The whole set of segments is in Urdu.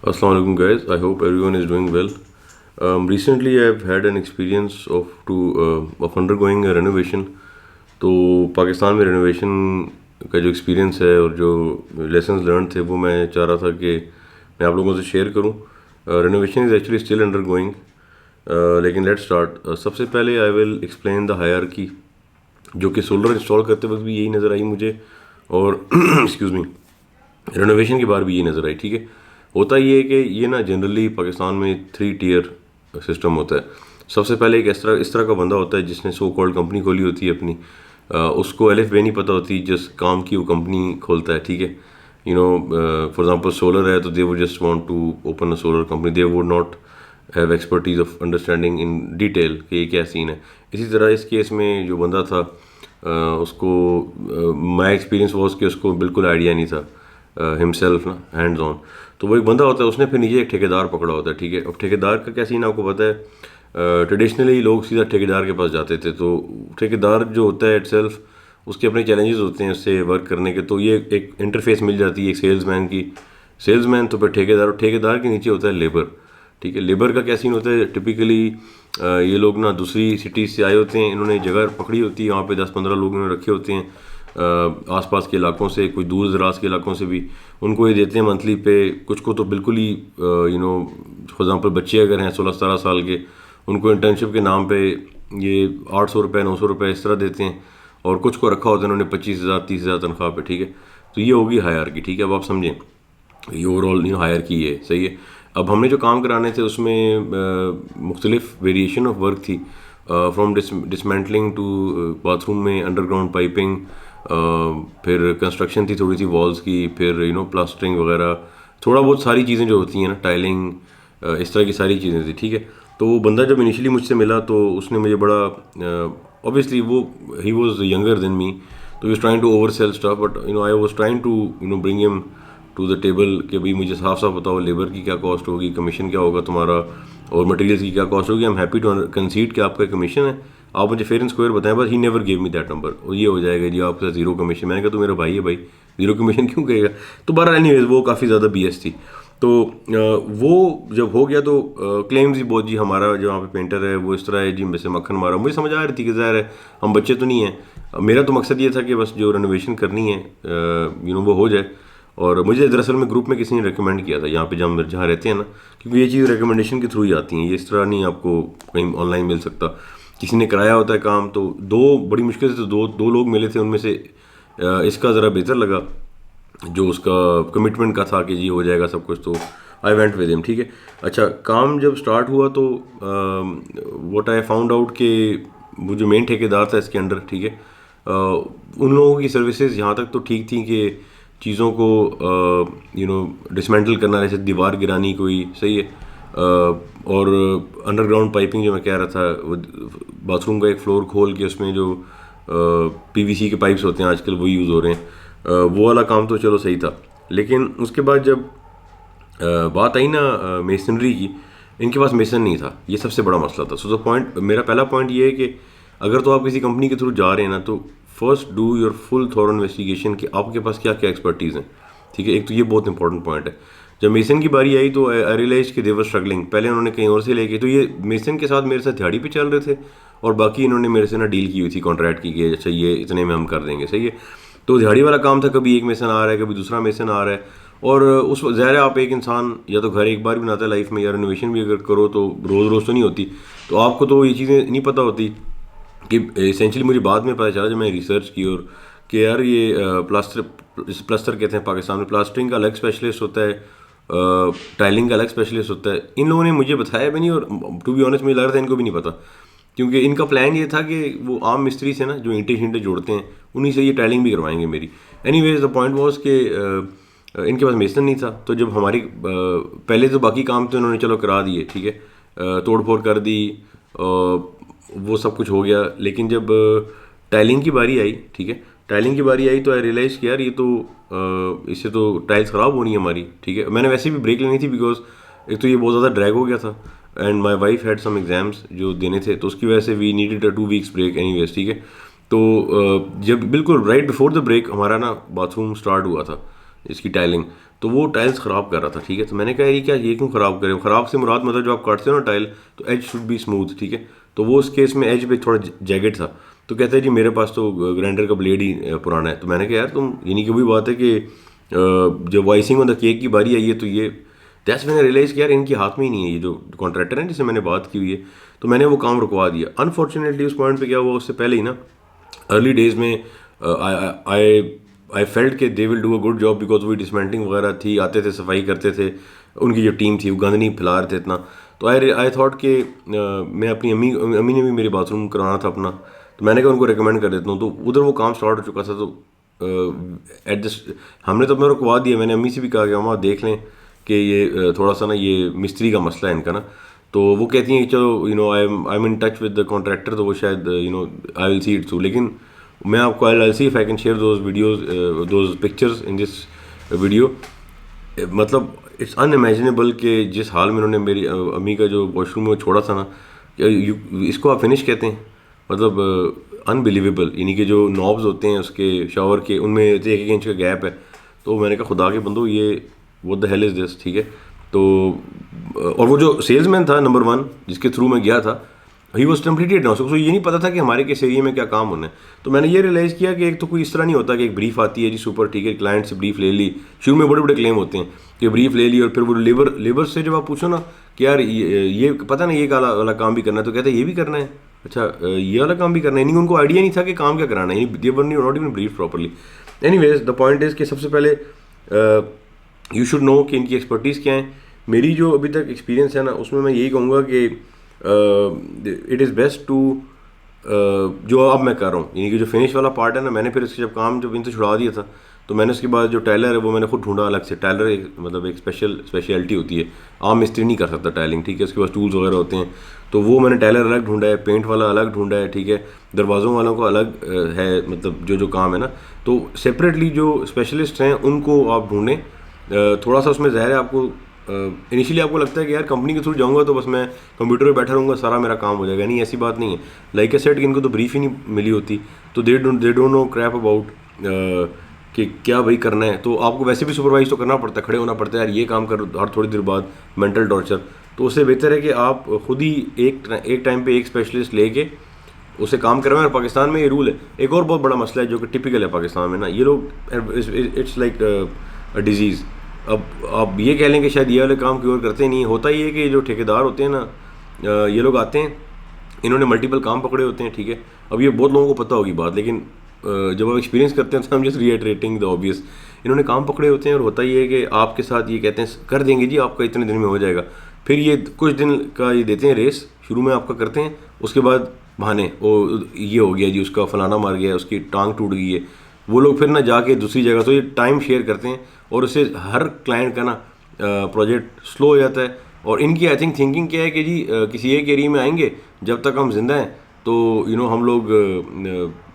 Assalamu alaikum guys. I hope everyone is doing well. Recently I've had an experience of undergoing a renovation. تو پاکستان میں رینوویشن کا جو ایکسپیرینس ہے اور جو لیسنز لرن تھے وہ میں چاہ رہا تھا کہ میں آپ لوگوں سے شیئر کروں. Renovation is actually still under going. لیکن لیٹ اسٹارٹ. سب سے پہلے آئی ول ایکسپلین دا ہائرارکی جو کہ سولر انسٹال کرتے وقت بھی یہی نظر آئی مجھے, اور ایکسکیوز می رینوویشن کے بعد بھی یہی نظر آئی. ٹھیک ہے, ہوتا یہ ہے کہ یہ نا جنرلی پاکستان میں 3 ٹیئر سسٹم ہوتا ہے. سب سے پہلے ایک اس طرح کا بندہ ہوتا ہے جس نے سو کالڈ کمپنی کھولی ہوتی ہے اپنی. اس کو الف بے نہیں پتہ ہوتی جس کام کی وہ کمپنی کھولتا ہے. ٹھیک ہے, فار ایگزامپل سولر ہے تو they would just want to open a solar company. They would not have expertise of understanding in detail کہ یہ کیا سین ہے. اسی طرح اس کیس میں جو بندہ تھا اس کو مائی ایکسپیرینس واز کہ اس کو بالکل آئیڈیا نہیں تھا ہمسیلف نا ہینڈز آن. تو وہ ایک بندہ ہوتا ہے, اس نے پھر نیچے ایک ٹھیکیدار پکڑا ہوتا ہے. ٹھیک ہے, اب ٹھیکیدار کا کیا سین آپ کو پتہ ہے. ٹریڈیشنلی لوگ سیدھا ٹھیکیدار کے پاس جاتے تھے. تو ٹھیکیدار جو ہوتا ہے اٹ سیلف اس کے اپنے چیلنجز ہوتے ہیں اس سے ورک کرنے کے. تو یہ ایک انٹرفیس مل جاتی ہے ایک سیلز مین کی. سیلز مین تو پھر ٹھیکیدار, اور ٹھیکیدار کے نیچے ہوتا ہے لیبر. ٹھیک ہے, لیبر کا کیا سین ہوتا ہے. ٹپیکلی یہ لوگ نا دوسری سٹیز سے آئے ہوتے ہیں, انہوں نے جگہ پکڑی ہوتی ہے, وہاں پہ 10-15 لوگ انہوں نے رکھے ہوتے ہیں آس پاس کے علاقوں سے, کوئی دور دراز کے علاقوں سے بھی. ان کو یہ دیتے ہیں منتھلی پہ. کچھ کو تو بالکل ہی فار ایگزامپل بچے اگر ہیں 16-17 سال کے, ان کو انٹرنشپ کے نام پہ یہ 800 روپے 900 روپے اس طرح دیتے ہیں, اور کچھ کو رکھا ہوتا ہے انہوں نے 25,000-30,000 تنخواہ پہ. ٹھیک ہے, تو یہ ہوگی ہائرارکی. ٹھیک ہے, اب آپ سمجھیں یہ اوور آل ہائرارکی ہے. صحیح ہے. اب ہم نے جو کام کرانے تھے اس میں مختلف ویریشن آف ورک تھی, from dismantling to bath room میں انڈر گراؤنڈ پائپنگ, پھر کنسٹرکشن تھی تھوڑی سی والس کی, پھر پلاسٹرنگ وغیرہ, تھوڑا بہت ساری چیزیں جو ہوتی ہیں نا, ٹائلنگ, اس طرح کی ساری چیزیں تھی. ٹھیک ہے, تو وہ بندہ جب انیشلی مجھ سے ملا تو اس نے مجھے بڑا اوبیسلی وہ he was younger than me, تو he was trying to oversell stuff, but I was trying to bring him to the table کہ بھائی مجھے صاف صاف بتاؤ لیبر کی کیا کاسٹ ہوگی, کمیشن کیا ہوگا تمہارا, اور مٹیریلس کی کیا کاسٹ ہوگی. ایم ہیپی ٹو کنسیڈ کہ آپ کا کمیشن ہے, آپ مجھے فیئر اینڈ اسکوائر بتائیں. بس he never give me that number, اور یہ ہو جائے گا جی آپ کا 0 کمیشن. میں نے کہا تو میرا بھائی ہے بھائی, 0 کمیشن کیوں کہے گا. تو بہرحال اینی ویز وہ کافی زیادہ بی ایس تھی. تو وہ جب ہو گیا تو کلیمز ہی بہت, جی ہمارا جو وہاں پہ پینٹر ہے وہ اس طرح ہے, جی میں سے مکھن مارا. مجھے سمجھ آ رہی تھی کہ ظاہر ہے ہم بچے تو نہیں ہیں. میرا تو مقصد یہ تھا کہ بس جو رینوویشن کرنی ہے وہ ہو جائے. اور مجھے دراصل میں گروپ میں کسی نے ریکمینڈ کیا تھا یہاں پہ جہاں رہتے ہیں نا, کیونکہ یہ چیز ریکمنڈیشن کے تھرو ہی آتی ہیں, یہ اس طرح نہیں آپ کو کہیں آن لائن مل سکتا. کسی نے کرایا ہوتا ہے کام. تو بڑی مشکل سے دو لوگ ملے تھے, ان میں سے اس کا ذرا بہتر لگا جو اس کا کمٹمنٹ کا تھا کہ جی ہو جائے گا سب کچھ. تو آئی وینٹ ود ہم. ٹھیک ہے, اچھا کام جب اسٹارٹ ہوا تو واٹ آئی فاؤنڈ آؤٹ کہ وہ جو مین ٹھیکیدار تھا اس کے انڈر, ٹھیک ہے, ان لوگوں کی سروسز یہاں تک تو ٹھیک تھیں کہ چیزوں کو ڈسمینٹل کرنا, جیسے دیوار گرانی کوئی, صحیح ہے, اور انڈر گراؤنڈ پائپنگ جو میں کہہ رہا تھا, باتھ روم کا ایک فلور کھول کے اس میں جو پی وی سی کے پائپس ہوتے ہیں آج کل وہ یوز ہو رہے ہیں, وہ والا کام تو چلو صحیح تھا. لیکن اس کے بعد جب بات آئی نا میسنری کی, ان کے پاس میسن نہیں تھا. یہ سب سے بڑا مسئلہ تھا. سو دا پوائنٹ, میرا پہلا پوائنٹ یہ ہے کہ اگر تو آپ کسی کمپنی کے تھرو جا رہے ہیں نا, تو first do your full thorough investigation کہ آپ کے پاس کیا کیا ایکسپرٹیز ہیں. ٹھیک ہے, ایک تو یہ بہت امپورٹنٹ پوائنٹ ہے. جب میسن کی باری آئی تو آئی ریئلائز کہ دے ور اسٹرگلنگ. پہلے انہوں نے کہیں اور سے لے کے, تو یہ میسن کے ساتھ میرے ساتھ دیہڑی پہ چل رہے تھے, اور باقی انہوں نے میرے سے نا ڈیل کی ہوئی تھی, کانٹریکٹ کی کہ اچھا یہ اتنے میں ہم کر دیں گے. صحیح ہے, تو دیہڑی والا کام تھا, کبھی ایک میسن آ رہا ہے, کبھی دوسرا میسن آ رہا ہے. اور اس وقت ظاہر ہے آپ ایک انسان یا تو گھر ایک بار بھی بناتا ہے لائف میں, یا رینوویشن بھی اگر کرو تو روز تو نہیں ہوتی, تو آپ کو تو یہ چیزیں نہیں پتہ ہوتی. کہ اسینشلی مجھے بعد میں پتہ چلا جب میں ریسرچ کی, اور کہ یار یہ پلسٹر کہتے ہیں پاکستان میں, پلاسٹرنگ کا الگ اسپیشلسٹ ہوتا ہے, ٹائلنگ کا الگ اسپیشلسٹ ہوتا ہے. ان لوگوں نے مجھے بتایا بھی نہیں, اور ٹو بی آنیسٹ مجھے لگ رہا تھا ان کو بھی نہیں پتہ, کیونکہ ان کا پلان یہ تھا کہ وہ عام مستری سے نا جو اینٹیں شینٹیں جوڑتے ہیں انہیں سے یہ ٹائلنگ بھی کروائیں گے میری. Anyways the point was کہ ان کے پاس میسن نہیں تھا. تو جب ہماری پہلے تو باقی کام تو انہوں نے چلو کرا دیے, ٹھیک ہے, توڑ پھوڑ کر دی, وہ سب کچھ ہو گیا. لیکن جب ٹائلنگ کی باری آئی, ٹھیک ہے, ٹائلنگ کی باری آئی تو آئی ریئلائز کہ یار یہ تو اس سے تو ٹائلس خراب ہونی ہے ہماری. ٹھیک ہے, میں نے ویسے بھی بریک لینی تھی, بیکاز ایک تو یہ بہت زیادہ ڈریگ ہو گیا تھا, and my wife had some exams جو دینے تھے, تو اس کی وجہ سے we needed a 2 weeks break anyways. ٹھیک ہے, تو جب بالکل رائٹ بفور دا بریک ہمارا نا باتھ روم اسٹارٹ ہوا تھا اس کی ٹائلنگ, تو وہ ٹائلس خراب کر رہا تھا. ٹھیک ہے, تو میں نے کہا یہ کیا, یہ کیوں خراب کرے, خراب سے مراد مطلب جو آپ کاٹتے ہو نا ٹائل تو ایج شوڈ بی اسموتھ. ٹھیک ہے, تو وہ اس کیس میں ایج پہ تھوڑا جیگٹ تھا. تو کہتا ہے جی میرے پاس تو گرائنڈر کا بلیڈ ہی پرانا ہے. تو میں نے کہا یار تم, یعنی کہ وہی بات ہے کہ جب وائسنگ آن دا کیک کی باری آئی ہے تو یہ دیٹس میں نے ریئلائز کیا یار ان کے ہاتھ میں ہی نہیں ہے, یہ جو کانٹریکٹر ہیں جس سے میں نے بات کی ہوئی ہے. تو میں نے وہ کام رکوا دیا. انفارچونیٹلی اس پوائنٹ پہ کیا ہوا, اس سے پہلے ہی نا ارلی ڈیز میں آئی فیلٹ کہ they will do a good job, because وہی ڈسمینٹنگ وغیرہ تھی, آتے تھے صفائی کرتے تھے, ان کی جو ٹیم تھی وہ گند نہیں پھیلا رہے تھے اتنا. تو آئی تھاٹ کہ میں اپنی امی نے بھی میری باتھ روم کرانا تھا اپنا, تو میں نے کہا ان کو ریکمینڈ کر دیتا ہوں. تو ادھر وہ کام اسٹارٹ ہو چکا تھا. تو ایڈجسٹ ہم نے تو اپنا رکوا دیا. میں نے امی سے بھی کہا کہ ماما دیکھ لیں کہ یہ تھوڑا سا نا یہ مستری کا مسئلہ ہے ان کا نا. تو وہ کہتی ہیں کہ چلو I am in touch with the contractor, تو وہ شاید آئی ول سی اٹ تھرو. لیکن میں آپ کو I see if I can share those videos those pictures in this video. مطلب اٹس ان امیجنیبل کہ جس حال میں انہوں نے میری امی کا جو واش روم میں چھوڑا تھا نا, اس کو آپ فنش کہتے ہیں, مطلب انبلیویبل. یعنی کہ جو نابز ہوتے ہیں اس کے شاور کے, ان میں 1 انچ کا گیپ ہے. تو میں نے کہا خدا کے بندو یہ what the hell is this. ٹھیک ہے, تو اور وہ جو سیلس مین تھا نمبر 1 جس کے تھرو میں گیا تھا, ہی واز کمپلیٹلی اگنوسٹک. اس کو یہ نہیں پتا تھا کہ ہمارے کس ایریے میں کیا کام ہونا ہے. تو میں نے یہ ریئلائز کیا کہ ایک تو کوئی اس طرح نہیں ہوتا کہ ایک بریف آتی ہے جی سپر ٹھیک ہے, کلائنٹ سے بریف لے لی. شروع میں بڑے بڑے کلیم ہوتے ہیں کہ بریف لے لی, اور پھر وہ لیبر سے جب آپ پوچھو نا کہ یار یہ پتہ نہیں یہ والا کام بھی کرنا ہے, تو کہتے ہیں یہ بھی کرنا ہے, اچھا یہ والا کام بھی کرنا ہے. یعنی ان کو آئیڈیا نہیں تھا کہ کام کیا کرانا ہے. They were not even brief properly. Anyways the point is کہ سب سے پہلے یو شوڈ نو کہ ان کی ایکسپرٹیز کیا ہیں. میری جو ابھی تک ایکسپیرینس ہے نا اس میں یہی کہوں گا کہ اٹ از بیسٹ ٹو جو اب میں کر رہا ہوں, یعنی کہ جو فنش والا پارٹ ہے نا, میں نے پھر اس کے جب ان سے چھڑا دیا تھا تو میں نے اس کے بعد جو ٹائلر ہے وہ میں نے خود ڈھونڈا الگ سے. ٹائلر مطلب ایک اسپیشلٹی ہوتی ہے, عام مستری نہیں کر سکتا ٹائلنگ. ٹھیک ہے, اس کے پاس ٹولز وغیرہ ہوتے ہیں, تو وہ میں نے ٹائلر الگ ڈھونڈا ہے, پینٹ والا الگ ڈھونڈا ہے. ٹھیک ہے, دروازوں والوں کو الگ ہے, مطلب جو کام ہے نا, تو سپریٹلی جو اسپیشلسٹ ہیں ان کو آپ ڈھونڈیں. تھوڑا سا اس میں ظاہر ہے آپ کو انیشلی آپ کو لگتا ہے کہ یار کمپنی کے تھرو جاؤں گا تو بس میں کمپیوٹر پہ بیٹھا رہوں گا, سارا میرا کام ہو جائے گا. نہیں, ایسی بات نہیں ہے. لائک اے سیٹ کہ ان کو تو بریف ہی نہیں ملی ہوتی, تو they don't know crap about کہ کیا بھائی کرنا ہے. تو آپ کو ویسے بھی سپروائز تو کرنا پڑتا ہے, کھڑے ہونا پڑتا ہے, یار یہ کام کر ہر تھوڑی دیر بعد, مینٹل ٹارچر. تو اس سے بہتر ہے کہ آپ خود ہی ایک ٹائم پہ ایک اسپیشلسٹ لے کے اسے کام کروائیں. اور پاکستان میں یہ رول ہے. ایک اور بہت بڑا مسئلہ ہے جو کہ ٹپیکل ہے پاکستان میں نا, یہ لوگ اٹس لائک اے ڈیزیز. اب آپ یہ کہہ لیں کہ شاید یہ والے کام کی اور کرتے نہیں. ہوتا ہی ہے کہ جو ٹھیکیدار ہوتے ہیں نا, یہ لوگ آتے ہیں, انہوں نے ملٹیپل کام پکڑے ہوتے ہیں. ٹھیک ہے, اب یہ بہت لوگوں کو پتہ ہوگی بات, لیکن جب آپ ایکسپیرینس کرتے ہیں تو ہم جسٹ ریٹریٹنگ دا آبویس. انہوں نے کام پکڑے ہوتے ہیں, اور ہوتا یہ ہے کہ آپ کے ساتھ یہ کہتے ہیں کر دیں گے جی آپ کا اتنے دن میں ہو جائے گا. پھر یہ کچھ دن کا یہ دیتے ہیں ریس, شروع میں آپ کا کرتے ہیں, اس کے بعد بہانے وہ یہ ہو گیا جی اس کا فلانا مار گیا, اس کی ٹانگ ٹوٹ گئی ہے. وہ لوگ پھر نہ جا کے دوسری جگہ, تو یہ ٹائم شیئر کرتے ہیں, اور اس سے ہر کلائنٹ کا نا پروجیکٹ سلو ہو جاتا ہے. اور ان کی آئی تھنکنگ کیا ہے کہ جی کسی ایک ایریے میں آئیں گے جب تک ہم زندہ ہیں تو ہم لوگ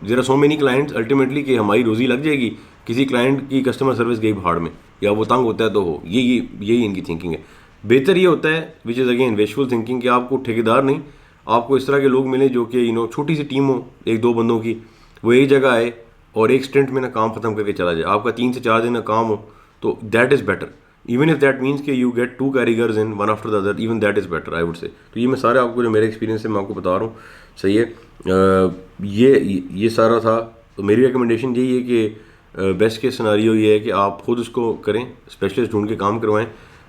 there are so many clients ultimately کہ ہماری روزی لگ جائے گی. کسی کلائنٹ کی کسٹمر سروس گئی بھاڑ میں, یا وہ تنگ ہوتا ہے تو ہو, یہی ان کی تھنکنگ ہے. بہتر یہ ہوتا ہے وچ از اگین ویشفل تھنکنگ کہ آپ کو ٹھیکیدار نہیں, آپ کو اس طرح کے لوگ ملیں جو کہ چھوٹی سی ٹیم ہو 1-2 بندوں کی, وہ ایک جگہ آئے اور ایک اسٹنٹ میں نا کام ختم کر کے چلا جائے. آپ کا 3 سے 4 دن کا کام ہو تو that is better, even if that means کہ یو گیٹ 2 کاریگرز in one after the other, even that is better I would say. تو یہ میں سارے آپ کو جو میرے ایکسپیرینس ہے میں آپ کو بتا رہا ہوں. صحیح ہے, یہ سارا تھا. تو میری ریکمنڈیشن یہی ہے کہ بیسٹ کیس سناریو یہ ہے کہ آپ خود اس کو کریں, اسپیشلسٹ ڈھونڈ کے کام کروائیں.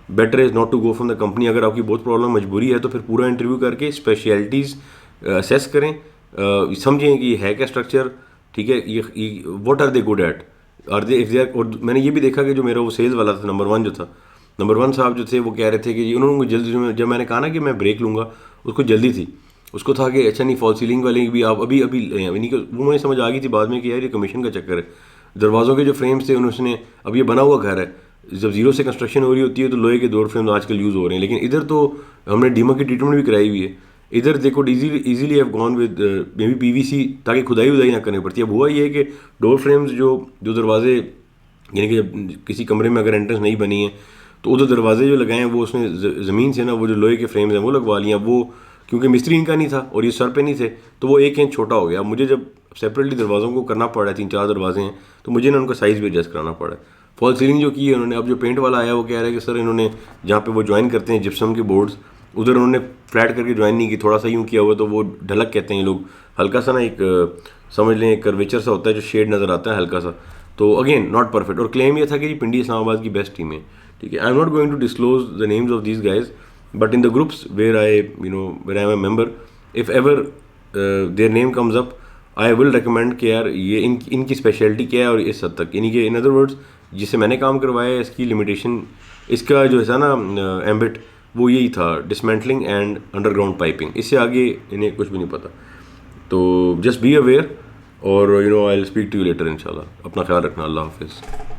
Better is not to go from the company. اگر آپ کی بہت پرابلم مجبوری ہے تو پھر پورا انٹرویو کر کے اسپیشلٹیز اسیس کریں, سمجھیں کہ یہ ہے کیا اسٹرکچر. ٹھیک ہے, یہ what are they good at, اور میں نے یہ بھی دیکھا کہ جو میرا وہ سیلز والا تھا نمبر 1 جو تھا, نمبر 1 صاحب جو تھے وہ کہہ رہے تھے کہ انہوں نے جلدی, جب میں نے کہا نا کہ میں بریک لوں گا, اس کو جلدی تھی. اس کو تھا کہ اچھا نہیں فال سیلنگ والے بھی آپ ابھی یعنی کہ وہ مجھے سمجھ آ گئی تھی بعد میں کہ یار یہ کمیشن کا چکر ہے. دروازوں کے جو فریمس تھے انہوں نے, اب یہ بنا ہوا گھر ہے, جب زیرو سے کنسٹرکشن ہو رہی ہوتی ہے تو لوہے کے ڈور فریم آج کل یوز ہو رہے ہیں. لیکن ادھر تو ہم نے ڈیما کی ٹریٹمنٹ بھی کرائی ہوئی ہے. ادھر they could easily have gone with maybe PVC تاکہ کھدائی نہ کرنی پڑتی ہے. اب ہوا یہ ہے کہ ڈور فریمز جو دروازے, یعنی کہ جب کسی کمرے میں اگر انٹرنس نہیں بنی ہے تو ادھر دروازے جو لگائے ہیں وہ اس نے زمین سے نا وہ جو لوہے کے فریمز ہیں وہ لگوا لیے. وہ کیونکہ مستری ان کا نہیں تھا اور یہ سر پہ نہیں تھے تو وہ 1 انچ چھوٹا ہو گیا. مجھے جب سیپریٹلی دروازوں کو کرنا پڑا ہے, 3-4 دروازے ہیں, تو مجھے نا ان کا سائز بھی ایڈجسٹ کرانا پڑا ہے. فال سیلنگ جو کی ہے انہوں نے. اب جو پینٹ والا آیا وہ کہہ رہا ہے کہ سر انہوں نے جہاں پہ وہ جوائن کرتے ہیں جپسم کے بورڈز, ادھر انہوں نے فلیٹ کر کے جوائن نہیں کی, تھوڑا سا یوں کیا ہوا, تو وہ ڈھلک کہتے ہیں یہ لوگ, ہلکا سا نا ایک سمجھ لیں کرویچر سا ہوتا ہے جو شیڈ نظر آتا ہے ہلکا سا. تو اگین ناٹ پرفیکٹ. اور کلیم یہ تھا کہ پنڈی اسلام آباد کی بیسٹ ٹیم ہے, ٹھیک ہے. I am not going to disclose the names of these guys, but in the groups where I am a member, if ever their name comes up, I will recommend کہ یار یہ ان کی اسپیشلٹی کیا ہے, اور اس حد تک یعنی کہ ان ادر ورڈس جس سے میں نے کام کروایا ہے اس کی لمیٹیشن, اس کا جو ہے نا ایمبٹ وہ یہی تھا, dismantling and underground piping. اس سے آگے انہیں کچھ بھی نہیں پتا. تو جسٹ بی اویئر, اور I will speak to you later ان شاء اللہ. اپنا خیال رکھنا. اللہ حافظ.